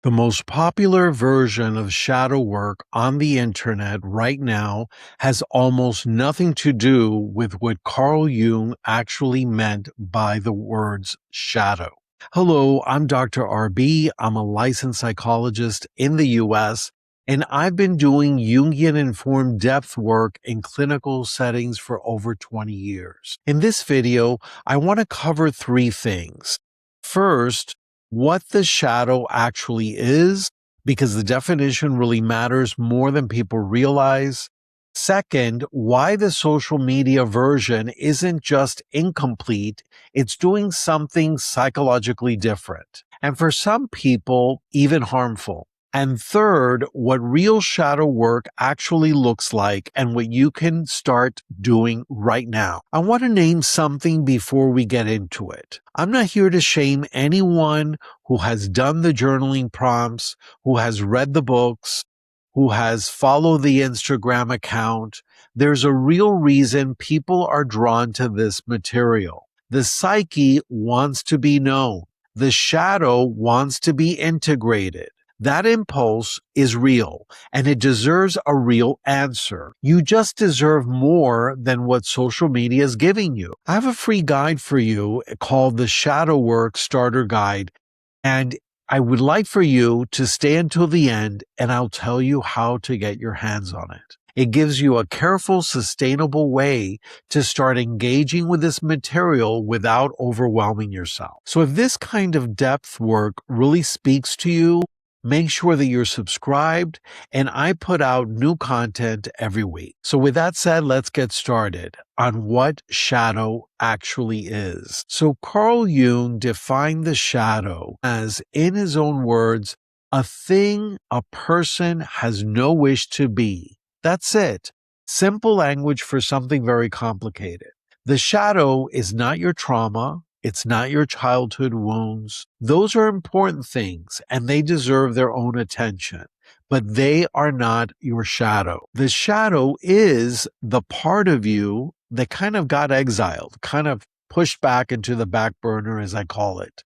The most popular version of shadow work on the internet right now has almost nothing to do with what Carl Jung actually meant by the words shadow. Hello, I'm Dr. RB. I'm a licensed psychologist in the US, and I've been doing Jungian informed depth work in clinical settings for over 20 years. In this video, I want to cover three things. First, what the shadow actually is, because the definition really matters more than people realize. Second, why the social media version isn't just incomplete, it's doing something psychologically different, and for some people, even harmful. And third, what real shadow work actually looks like and what you can start doing right now. I want to name something before we get into it. I'm not here to shame anyone who has done the journaling prompts, who has read the books, who has followed the Instagram account. There's a real reason people are drawn to this material. The psyche wants to be known. The shadow wants to be integrated. That impulse is real, and it deserves a real answer. You just deserve more than what social media is giving you. I have a free guide for you called the Shadow Work Starter Guide, and I would like for you to stay until the end, and I'll tell you how to get your hands on it. It gives you a careful, sustainable way to start engaging with this material without overwhelming yourself. So if this kind of depth work really speaks to you, make sure that you're subscribed, and I put out new content every week. So with that said, let's get started on what shadow actually is. So Carl Jung defined the shadow as, in his own words, a thing a person has no wish to be. That's it. Simple language for something very complicated. The shadow is not your trauma. It's not your childhood wounds. Those are important things, and they deserve their own attention, but they are not your shadow. The shadow is the part of you that kind of got exiled, kind of pushed back into the back burner, as I call it.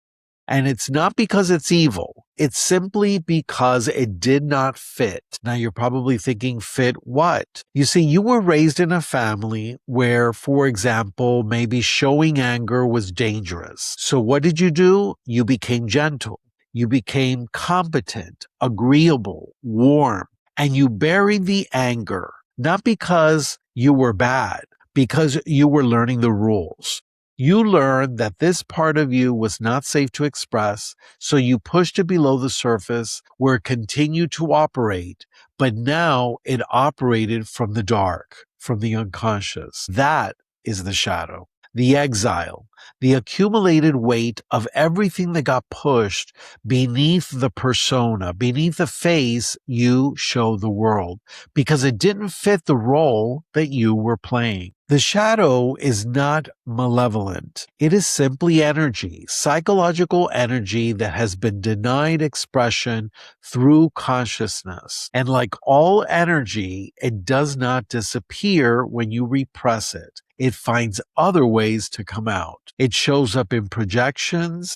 And it's not because it's evil. It's simply because it did not fit. Now you're probably thinking, fit what? You see, you were raised in a family where, for example, maybe showing anger was dangerous. So what did you do? You became gentle. You became competent, agreeable, warm, and you buried the anger, not because you were bad, because you were learning the rules. You learned that this part of you was not safe to express, so you pushed it below the surface where it continued to operate, but now it operated from the dark, from the unconscious. That is the shadow, the exile, the accumulated weight of everything that got pushed beneath the persona, beneath the face you show the world, because it didn't fit the role that you were playing. The shadow is not malevolent. It is simply energy, psychological energy that has been denied expression through consciousness. And like all energy, it does not disappear when you repress it. It finds other ways to come out. It shows up in projections.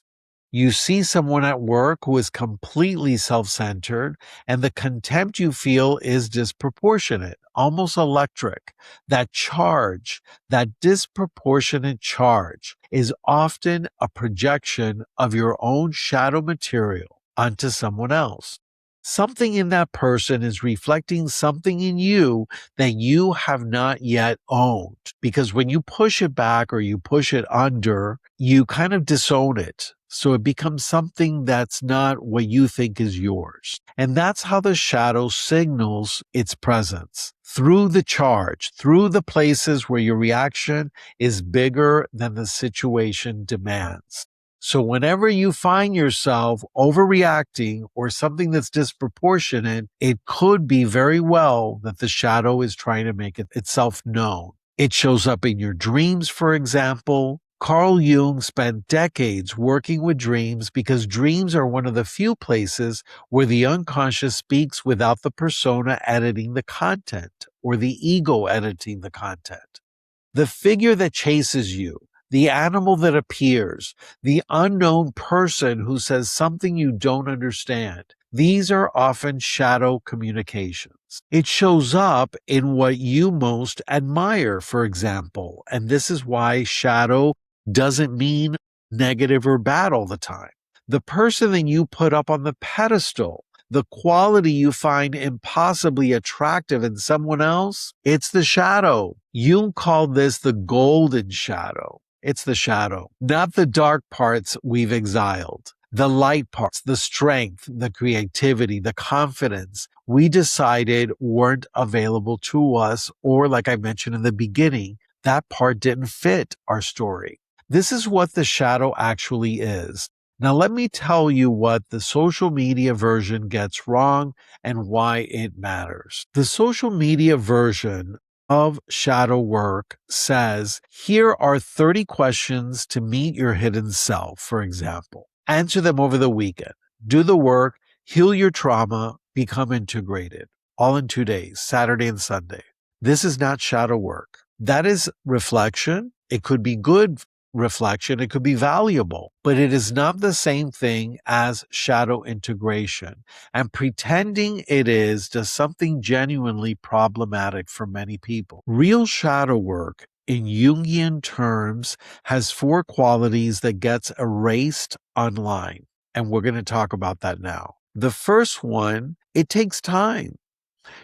You see someone at work who is completely self-centered, and the contempt you feel is disproportionate, almost electric. That charge, that disproportionate charge, is often a projection of your own shadow material onto someone else. Something in that person is reflecting something in you that you have not yet owned. Because when you push it back or you push it under, you kind of disown it. So it becomes something that's not what you think is yours. And that's how the shadow signals its presence. Through the charge, through the places where your reaction is bigger than the situation demands. So whenever you find yourself overreacting or something that's disproportionate, it could be very well that the shadow is trying to make itself known. It shows up in your dreams, for example. Carl Jung spent decades working with dreams because dreams are one of the few places where the unconscious speaks without the persona editing the content or the ego editing the content. The figure that chases you, the animal that appears, the unknown person who says something you don't understand. These are often shadow communications. It shows up in what you most admire, for example, and this is why shadow doesn't mean negative or bad all the time. The person that you put up on the pedestal, the quality you find impossibly attractive in someone else, it's the shadow. Jung called this the golden shadow. It's the shadow, not the dark parts we've exiled. The light parts, the strength, the creativity, the confidence we decided weren't available to us, or like I mentioned in the beginning, that part didn't fit our story. This is what the shadow actually is. Now, let me tell you what the social media version gets wrong and why it matters. The social media version of shadow work says, here are 30 questions to meet your hidden self, for example. Answer them over the weekend. Do the work, heal your trauma, become integrated. All in 2 days, Saturday and Sunday. This is not shadow work. That is reflection. It could be good reflection. It could be valuable, but it is not the same thing as shadow integration. And pretending it is does something genuinely problematic for many people. Real shadow work in Jungian terms has 4 qualities that gets erased online. And we're going to talk about that now. The first one, it takes time.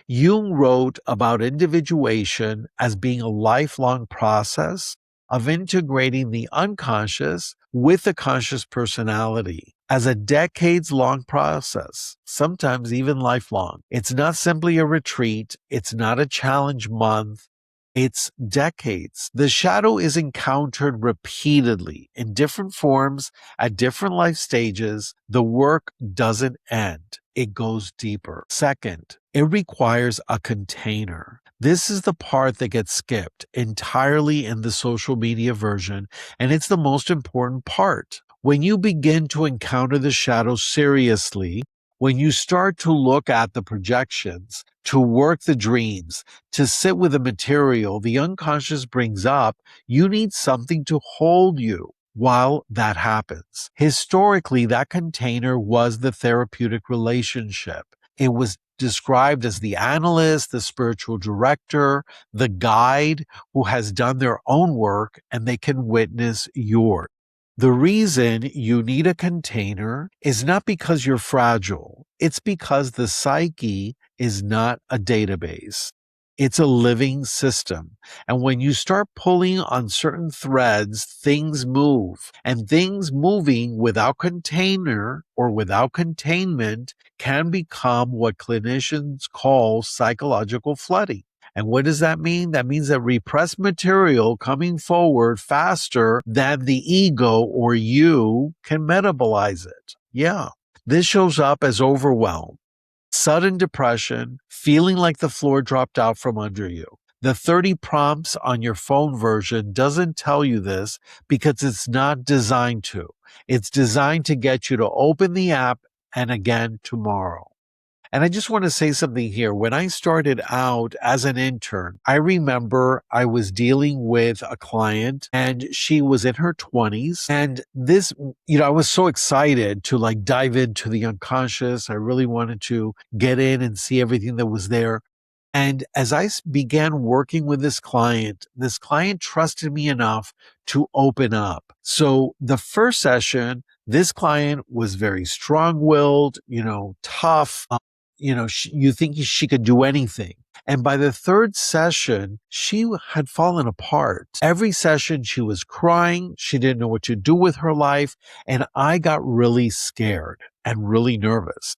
Jung wrote about individuation as being a lifelong process of integrating the unconscious with the conscious personality as a decades-long process, sometimes even lifelong. It's not simply a retreat. It's not a challenge month. It's decades. The shadow is encountered repeatedly in different forms at different life stages. The work doesn't end. It goes deeper. Second, it requires a container. This is the part that gets skipped entirely in the social media version, and it's the most important part. When you begin to encounter the shadow seriously, when you start to look at the projections, to work the dreams, to sit with the material the unconscious brings up, you need something to hold you while that happens. Historically, that container was the therapeutic relationship. It was described as the analyst, the spiritual director, the guide who has done their own work and they can witness yours. The reason you need a container is not because you're fragile. It's because the psyche is not a database. It's a living system. And when you start pulling on certain threads, things move. And things moving without container or without containment can become what clinicians call psychological flooding. And what does that mean? That means that repressed material coming forward faster than the ego or you can metabolize it. Yeah. This shows up as overwhelm, sudden depression, feeling like the floor dropped out from under you. The 30 prompts on your phone version doesn't tell you this because it's not designed to. It's designed to get you to open the app and again tomorrow. And I just want to say something here. When I started out as an intern, I remember I was dealing with a client and she was in her 20s. And this, I was so excited to like dive into the unconscious. I really wanted to get in and see everything that was there. And as I began working with this client trusted me enough to open up. So the first session, this client was very strong-willed, tough. You think she could do anything. And by the third session, she had fallen apart. Every session she was crying. She didn't know what to do with her life. And I got really scared and really nervous.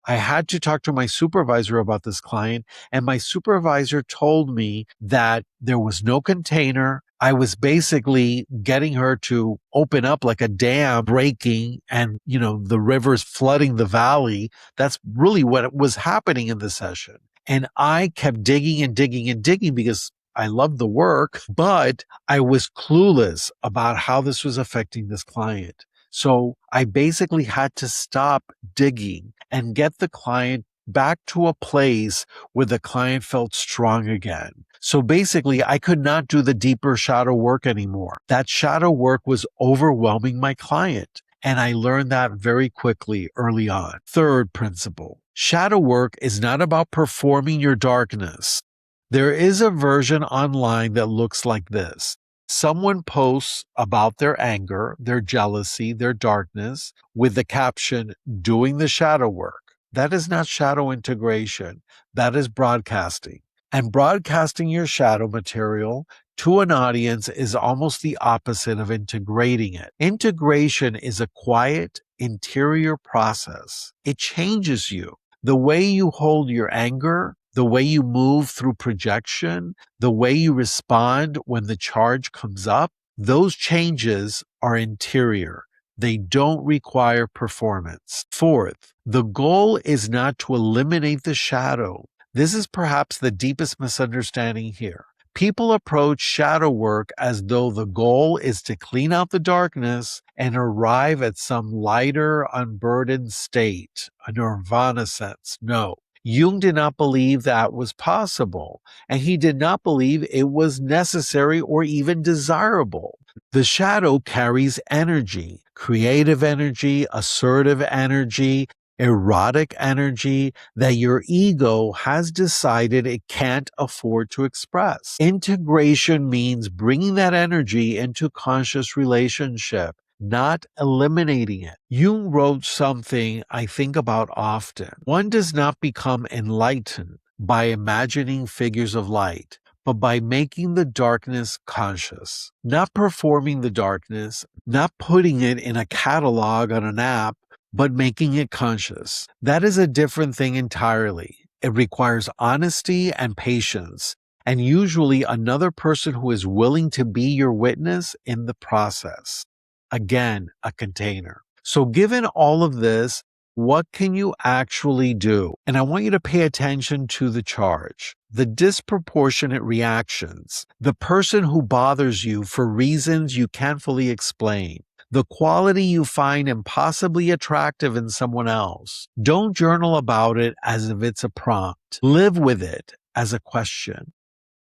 I had to talk to my supervisor about this client, and my supervisor told me that there was no container. I was basically getting her to open up like a dam breaking and, the rivers flooding the valley. That's really what was happening in the session. And I kept digging and digging and digging because I loved the work, but I was clueless about how this was affecting this client. So I basically had to stop digging and get the client back to a place where the client felt strong again. So basically, I could not do the deeper shadow work anymore. That shadow work was overwhelming my client. And I learned that very quickly early on. Third principle, shadow work is not about performing your darkness. There is a version online that looks like this. Someone posts about their anger, their jealousy, their darkness with the caption, doing the shadow work. That is not shadow integration. That is broadcasting. And broadcasting your shadow material to an audience is almost the opposite of integrating it. Integration is a quiet, interior process. It changes you. The way you hold your anger, the way you move through projection, the way you respond when the charge comes up, those changes are interior. They don't require performance. Fourth, the goal is not to eliminate the shadow. This is perhaps the deepest misunderstanding here. People approach shadow work as though the goal is to clean out the darkness and arrive at some lighter, unburdened state, a nirvana sense. No. Jung did not believe that was possible, and he did not believe it was necessary or even desirable. The shadow carries energy, creative energy, assertive energy, erotic energy that your ego has decided it can't afford to express. Integration means bringing that energy into conscious relationship, not eliminating it. Jung wrote something I think about often. One does not become enlightened by imagining figures of light, but by making the darkness conscious, not performing the darkness, not putting it in a catalog on an app, but making it conscious. That is a different thing entirely. It requires honesty and patience, and usually another person who is willing to be your witness in the process. Again, a container. So given all of this, what can you actually do? And I want you to pay attention to the charge, the disproportionate reactions, the person who bothers you for reasons you can't fully explain, the quality you find impossibly attractive in someone else. Don't journal about it as if it's a prompt. Live with it as a question.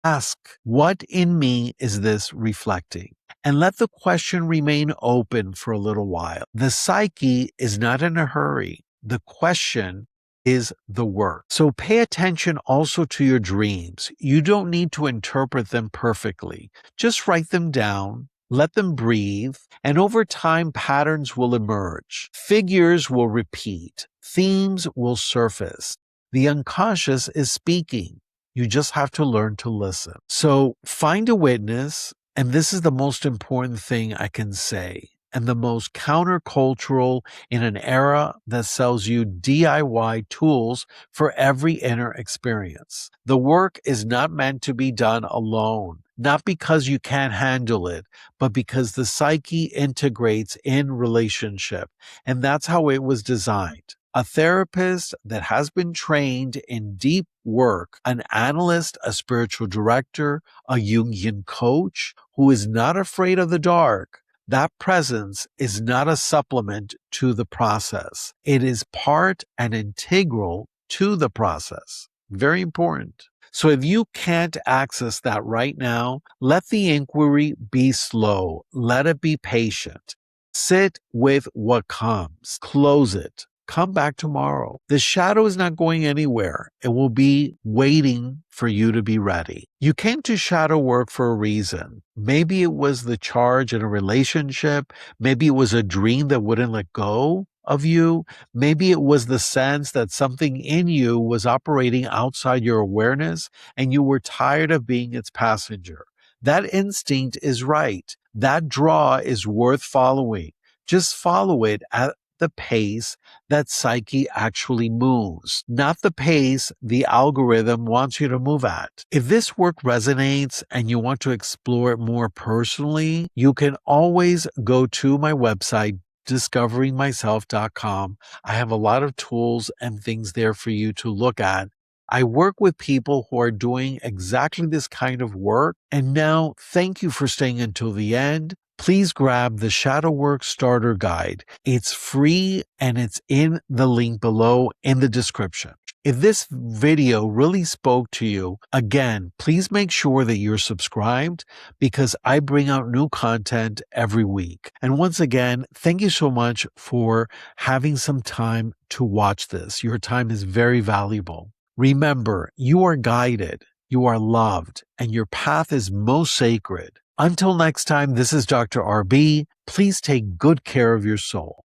Ask, what in me is this reflecting? And let the question remain open for a little while. The psyche is not in a hurry. The question is the work. So pay attention also to your dreams. You don't need to interpret them perfectly. Just write them down. Let them breathe, and over time, patterns will emerge. Figures will repeat. Themes will surface. The unconscious is speaking. You just have to learn to listen. So find a witness, and this is the most important thing I can say, and the most countercultural in an era that sells you DIY tools for every inner experience. The work is not meant to be done alone, not because you can't handle it, but because the psyche integrates in relationship, and that's how it was designed. A therapist that has been trained in deep work, an analyst, a spiritual director, a Jungian coach who is not afraid of the dark. That presence is not a supplement to the process. It is part and integral to the process. Very important. So if you can't access that right now, let the inquiry be slow. Let it be patient. Sit with what comes. Close it. Come back tomorrow. The shadow is not going anywhere. It will be waiting for you to be ready. You came to shadow work for a reason. Maybe it was the charge in a relationship. Maybe it was a dream that wouldn't let go of you. Maybe it was the sense that something in you was operating outside your awareness and you were tired of being its passenger. That instinct is right. That draw is worth following. Just follow it at the pace that psyche actually moves, not the pace the algorithm wants you to move at. If this work resonates and you want to explore it more personally, you can always go to my website, discoveringmyself.com. I have a lot of tools and things there for you to look at. I work with people who are doing exactly this kind of work. And now, thank you for staying until the end. Please grab the Shadow Work Starter Guide. It's free and it's in the link below in the description. If this video really spoke to you, again, please make sure that you're subscribed because I bring out new content every week. And once again, thank you so much for having some time to watch this. Your time is very valuable. Remember, you are guided, you are loved, and your path is most sacred. Until next time, this is Dr. RB. Please take good care of your soul.